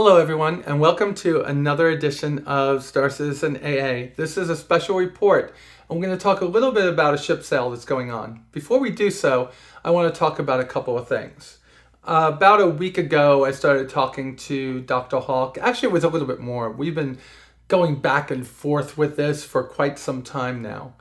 Hello everyone, and welcome to another edition of Star Citizen AA. This is a special report. I'm going to talk a little bit about a ship sale that's going on. Before we do so, I want to talk about a couple of things. About a week ago, I started talking to Dr. Hawk. Actually, it was a little bit more. We've been going back and forth with this for quite some time now.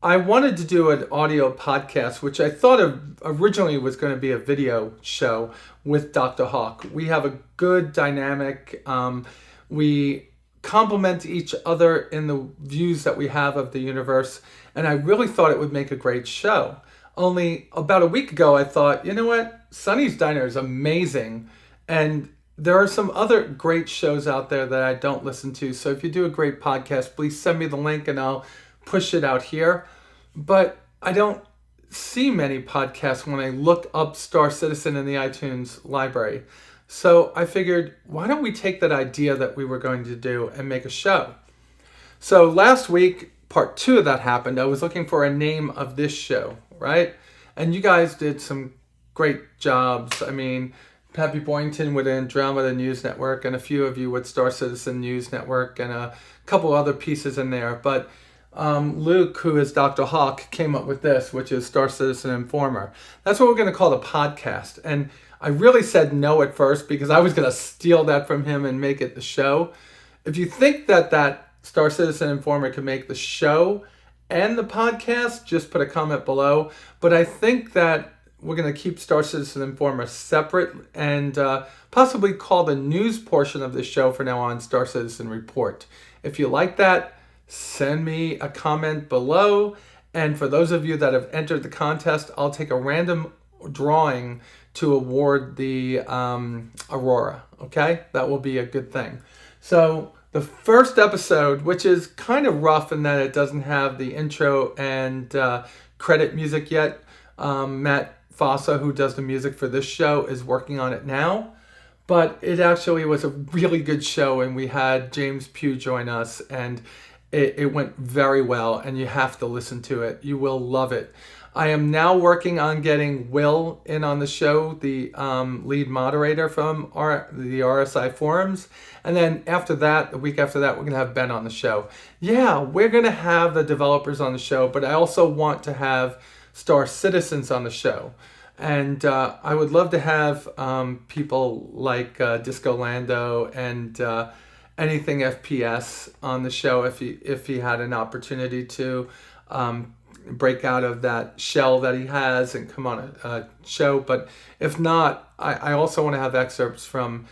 I wanted to do an audio podcast, which I thought originally was going to be a video show with Dr. Hawk. We have a good dynamic. We complement each other in the views that we have of the universe, and I really thought it would make a great show. Only about a week ago, I thought, you know what? Sonny's Diner is amazing, and there are some other great shows out there that I don't listen to. So if you do a great podcast, please send me the link and I'll push it out here. But I don't see many podcasts when I look up Star Citizen in the iTunes library. So I figured, why don't we take that idea that we were going to do and make a show? So last week, part 2 of that happened. I was looking for a name of this show, right? And you guys did some great jobs. I mean, Pappy Boynton with Andromeda News Network, and a few of you with Star Citizen News Network, and a couple other pieces in there. But Luke, who is Dr. Hawk, came up with this, which is Star Citizen Informer. That's what we're going to call the podcast. And I really said no at first because I was going to steal that from him and make it the show. If you think that Star Citizen Informer can make the show and the podcast, just put a comment below. But I think that we're going to keep Star Citizen Informer separate and possibly call the news portion of the show from now on Star Citizen Report. If you like that, send me a comment below. And for those of you that have entered the contest, I'll take a random drawing to award the Aurora. Okay? That will be a good thing. So the first episode, which is kind of rough in that it doesn't have the intro and credit music yet. Matt Fossa, who does the music for this show, is working on it now. But it actually was a really good show, and we had James Pugh join us, and it went very well, and you have to listen to it. You will love it. I am now working on getting Will in on the show, the lead moderator from the RSI forums. And then after that, the week after that, we're going to have Ben on the show. Yeah, we're going to have the developers on the show, but I also want to have Star Citizens on the show. And I would love to have people like Disco Lando and anything FPS on the show if he had an opportunity to break out of that shell that he has and come on a show. But if not, I also want to have excerpts from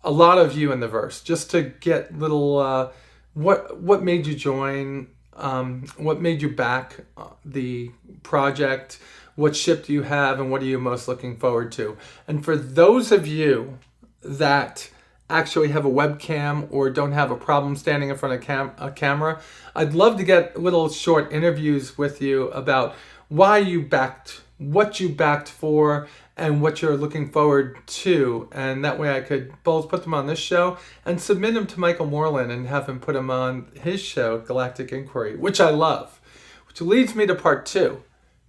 a lot of you in the verse, just to get little what made you join, what made you back the project, what ship do you have, and what are you most looking forward to. And for those of you that actually have a webcam or don't have a problem standing in front of a camera, I'd love to get little short interviews with you about why you backed, what you backed for, and what you're looking forward to. And that way I could both put them on this show and submit them to Michael Moreland and have him put them on his show, Galactic Inquiry, which I love. Which leads me to part 2,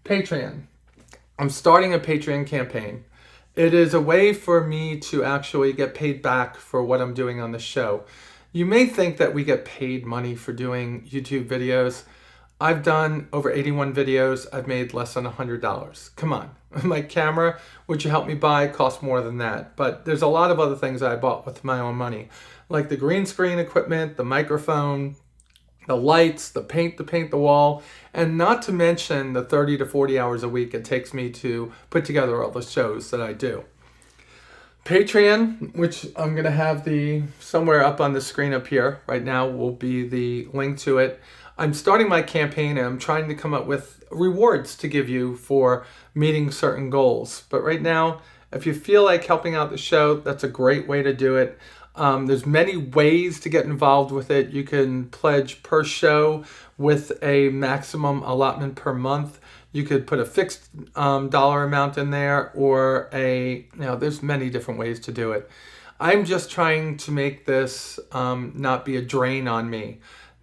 Patreon. I'm starting a Patreon campaign. It is a way for me to actually get paid back for what I'm doing on the show. You may think that we get paid money for doing YouTube videos. I've done over 81 videos. I've made less than $100. Come on. My camera, which you helped me buy, cost more than that. But there's a lot of other things I bought with my own money, like the green screen equipment, the microphone, the lights, the paint to paint the wall, and not to mention the 30 to 40 hours a week it takes me to put together all the shows that I do. Patreon, which I'm going to have somewhere up on the screen up here right now, will be the link to it. I'm starting my campaign and I'm trying to come up with rewards to give you for meeting certain goals. But right now, if you feel like helping out the show, that's a great way to do it. There's many ways to get involved with it. You can pledge per show with a maximum allotment per month. You could put a fixed dollar amount in there, or there's many different ways to do it. I'm just trying to make this not be a drain on me.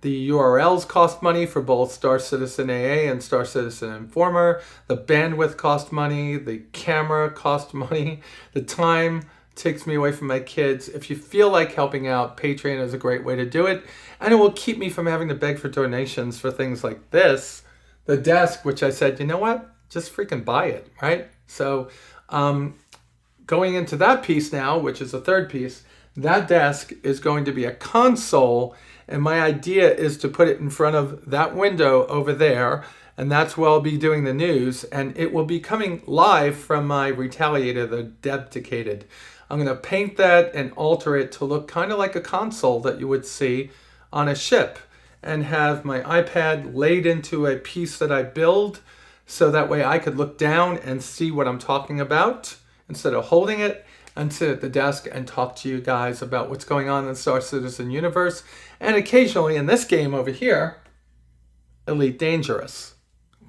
The URLs cost money for both Star Citizen AA and Star Citizen Informer. The bandwidth cost money. The camera cost money. The time takes me away from my kids. If you feel like helping out, Patreon is a great way to do it. And it will keep me from having to beg for donations for things like this. The desk, which I said, you know what? Just freaking buy it, right? So going into that piece now, which is the third piece, that desk is going to be a console. And my idea is to put it in front of that window over there. And that's where I'll be doing the news. And it will be coming live from my Retaliator, the dedicated. I'm going to paint that and alter it to look kind of like a console that you would see on a ship, and have my iPad laid into a piece that I build so that way I could look down and see what I'm talking about instead of holding it, and sit at the desk and talk to you guys about what's going on in the Star Citizen universe, and occasionally in this game over here, Elite Dangerous.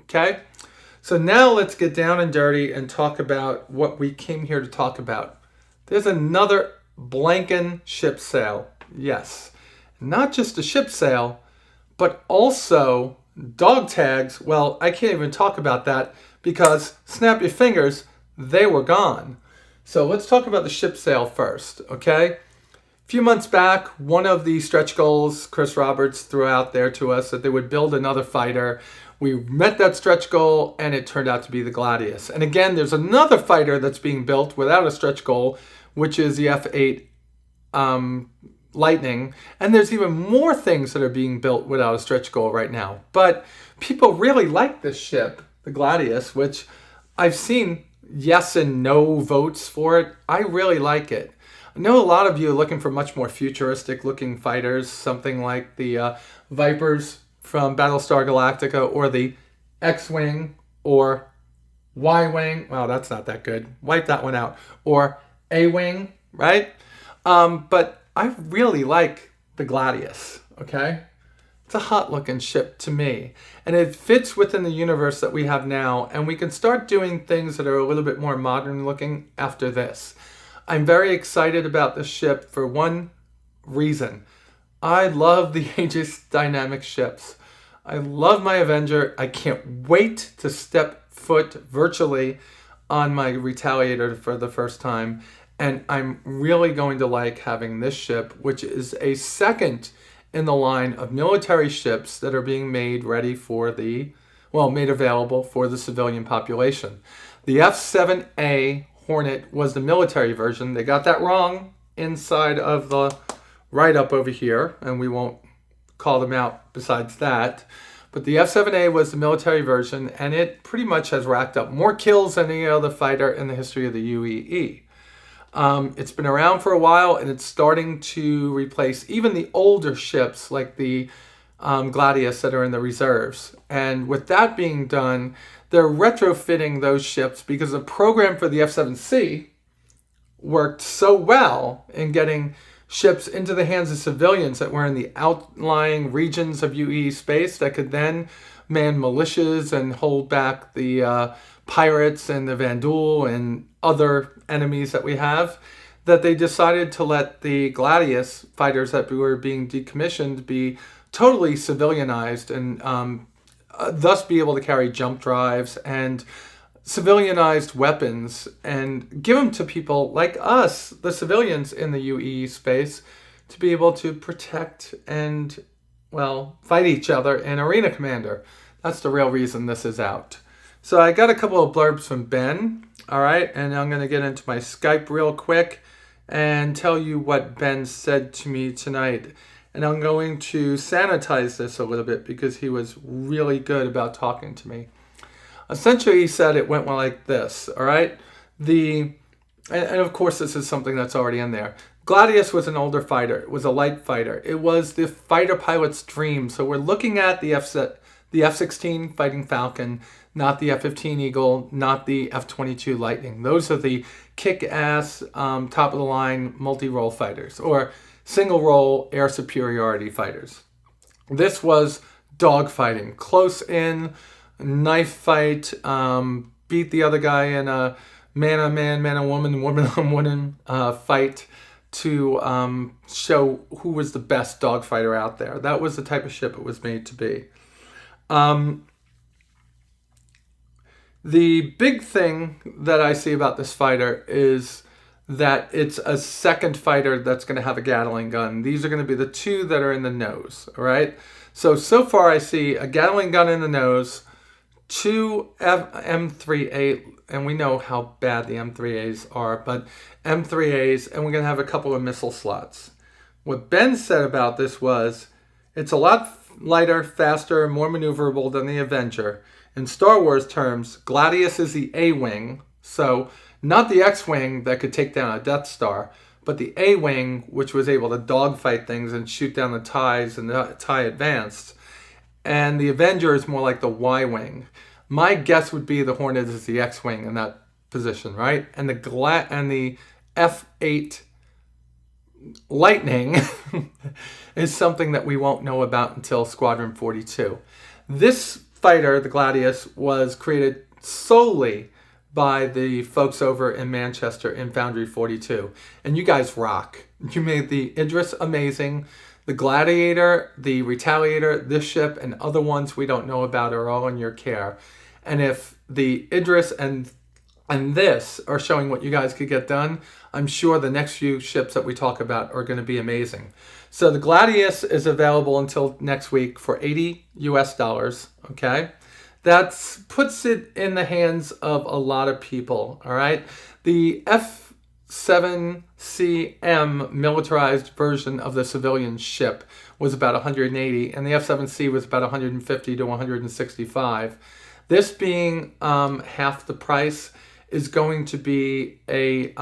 Okay? So now let's get down and dirty and talk about what we came here to talk about. There's another blanking ship sale. Yes. Not just a ship sale, but also dog tags. Well, I can't even talk about that because, snap your fingers, they were gone. So let's talk about the ship sale first, okay? A few months back, one of the stretch goals Chris Roberts threw out there to us that they would build another fighter. We met that stretch goal, and it turned out to be the Gladius. And again, there's another fighter that's being built without a stretch goal, which is the F8 Lightning. And there's even more things that are being built without a stretch goal right now. But people really like this ship, the Gladius, which I've seen yes and no votes for it. I really like it. I know a lot of you are looking for much more futuristic looking fighters, something like the Vipers from Battlestar Galactica, or the X-Wing or Y-Wing. Wow, that's not that good. Wipe that one out. Or A-Wing, right? But I really like the Gladius, okay? It's a hot looking ship to me. And it fits within the universe that we have now, and we can start doing things that are a little bit more modern looking after this. I'm very excited about this ship for one reason. I love the Aegis dynamic ships. I love my Avenger. I can't wait to step foot virtually on my Retaliator for the first time. And I'm really going to like having this ship, which is a second in the line of military ships that are being made ready for made available for the civilian population. The F7A Hornet was the military version. They got that wrong inside of the write-up over here, and we won't call them out besides that. But the F7A was the military version, and it pretty much has racked up more kills than any other fighter in the history of the UEE. It's been around for a while, and it's starting to replace even the older ships like the Gladius that are in the reserves. And with that being done, they're retrofitting those ships because the program for the F7C worked so well in getting ships into the hands of civilians that were in the outlying regions of UEE space that could then man militias and hold back the pirates and the Vandul and other enemies that we have, that they decided to let the Gladius fighters that were being decommissioned be totally civilianized, and thus be able to carry jump drives and civilianized weapons and give them to people like us, the civilians in the UEE space, to be able to protect and, well, fight each other in Arena Commander. That's the real reason this is out. So I got a couple of blurbs from Ben, all right, and I'm going to get into my Skype real quick and tell you what Ben said to me tonight. And I'm going to sanitize this a little bit because he was really good about talking to me. Essentially, he said it went like this, all right? And of course, this is something that's already in there. Gladius was an older fighter. It was a light fighter. It was the fighter pilot's dream. So we're looking at the F-16 Fighting Falcon, not the F-15 Eagle, not the F-22 Lightning. Those are the kick-ass, top-of-the-line multi-role fighters, or single-role air superiority fighters. This was dogfighting, close in, knife fight, beat the other guy in a man-on-man, man-on-woman, woman-on-woman fight to show who was the best dogfighter out there. That was the type of ship it was made to be. The big thing that I see about this fighter is that it's a second fighter that's going to have a Gatling gun. These are going to be the two that are in the nose, all right? So far I see a Gatling gun in the nose, two M3A, and we know how bad the M3As are, but M3As, and we're going to have a couple of missile slots. What Ben said about this was, it's a lot lighter, faster, and more maneuverable than the Avenger. In Star Wars terms, Gladius is the A-Wing, so not the X-Wing that could take down a Death Star, but the A-Wing, which was able to dogfight things and shoot down the TIEs and the TIE Advanced. And the Avenger is more like the Y-Wing. My guess would be the Hornet is the X-Wing in that position, right? And the F8 Lightning is something that we won't know about until Squadron 42. This fighter, the Gladius, was created solely by the folks over in Manchester in Foundry 42. And you guys rock. You made the Idris amazing. The Gladiator, the Retaliator, this ship, and other ones we don't know about are all in your care. And if the Idris and this are showing what you guys could get done, I'm sure the next few ships that we talk about are going to be amazing. So the Gladius is available until next week for $80 US, okay? That puts it in the hands of a lot of people, all right? The F7C militarized version of the civilian ship was about 180, and the F7C was about 150 to 165. This being half the price is going to be a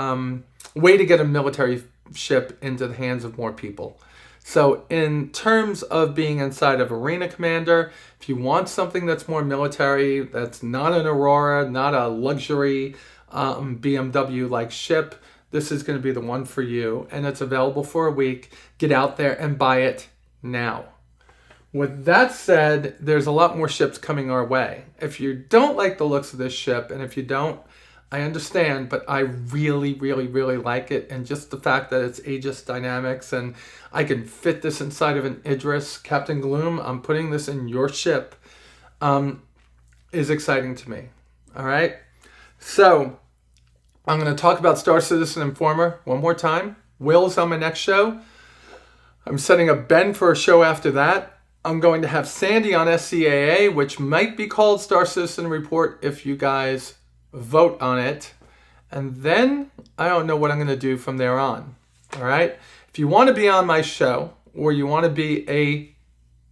way to get a military ship into the hands of more people. So in terms of being inside of Arena Commander, if you want something that's more military, that's not an Aurora, not a luxury BMW-like ship, this is going to be the one for you. And it's available for a week. Get out there and buy it now. With that said, there's a lot more ships coming our way. If you don't like the looks of this ship, and if you don't, I understand, but I really, really, really like it. And just the fact that it's Aegis Dynamics and I can fit this inside of an Idris, Captain Gloom, I'm putting this in your ship, is exciting to me. All right? So I'm going to talk about Star Citizen Informer one more time. Will's on my next show. I'm setting up Ben for a show after that. I'm going to have Sandy on SCAA, which might be called Star Citizen Report if you guys vote on it. And then I don't know what I'm going to do from there on. All right? If you want to be on my show or you want to be a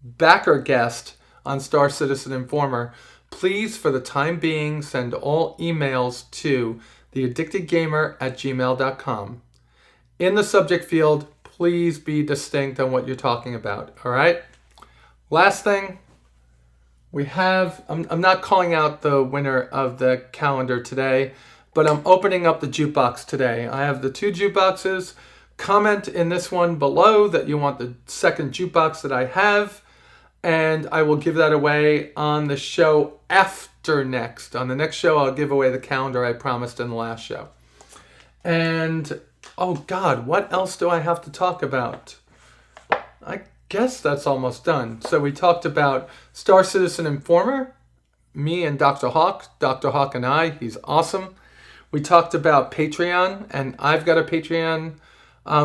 backer guest on Star Citizen Informer, please, for the time being, send all emails to theaddictedgamer@gmail.com. In the subject field, please be distinct on what you're talking about. All right? Last thing, we have, I'm not calling out the winner of the calendar today, but I'm opening up the jukebox today. I have the two jukeboxes. Comment in this one below that you want the second jukebox that I have, and I will give that away on the show after next. On the next show, I'll give away the calendar I promised in the last show. And, oh God, what else do I have to talk about? I guess that's almost done. So we talked about Star Citizen Informer, me and Dr. Hawk and I, he's awesome. We talked about Patreon, and I've got a Patreon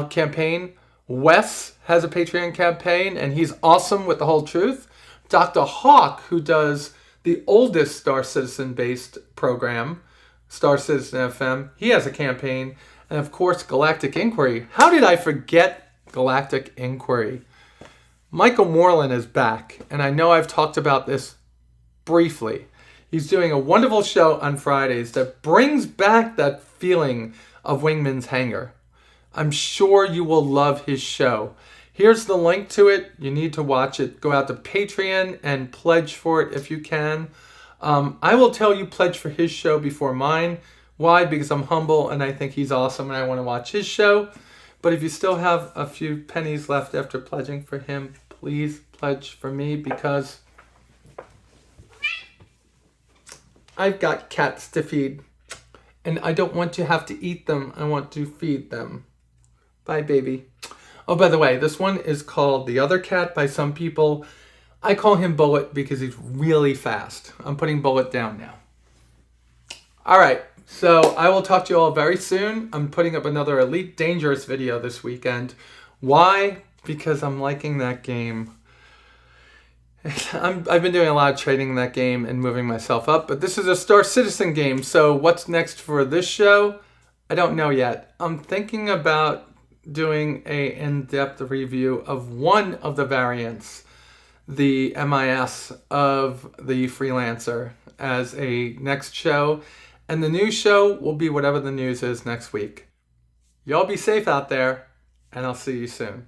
campaign. Wes has a Patreon campaign, and he's awesome with the whole truth. Dr. Hawk, who does the oldest Star Citizen-based program, Star Citizen FM, he has a campaign. And of course, Galactic Inquiry. How did I forget Galactic Inquiry? Michael Moreland is back, and I know I've talked about this briefly. He's doing a wonderful show on Fridays that brings back that feeling of Wingman's Hangar. I'm sure you will love his show. Here's the link to it. You need to watch it. Go out to Patreon and pledge for it if you can. I will tell you pledge for his show before mine. Why? Because I'm humble and I think he's awesome and I want to watch his show. But if you still have a few pennies left after pledging for him, please pledge for me because I've got cats to feed. And I don't want to have to eat them. I want to feed them. Bye, baby. Oh, by the way, this one is called The Other Cat by some people. I call him Bullet because he's really fast. I'm putting Bullet down now. All right. So I will talk to you all very soon. I'm putting up another Elite Dangerous video this weekend. Why? Because I'm liking that game. I've been doing a lot of trading in that game and moving myself up, but this is a Star Citizen game, so what's next for this show? I don't know yet. I'm thinking about doing a in-depth review of one of the variants, the MIS of the Freelancer, as a next show, and the news show will be whatever the news is next week. Y'all be safe out there, and I'll see you soon.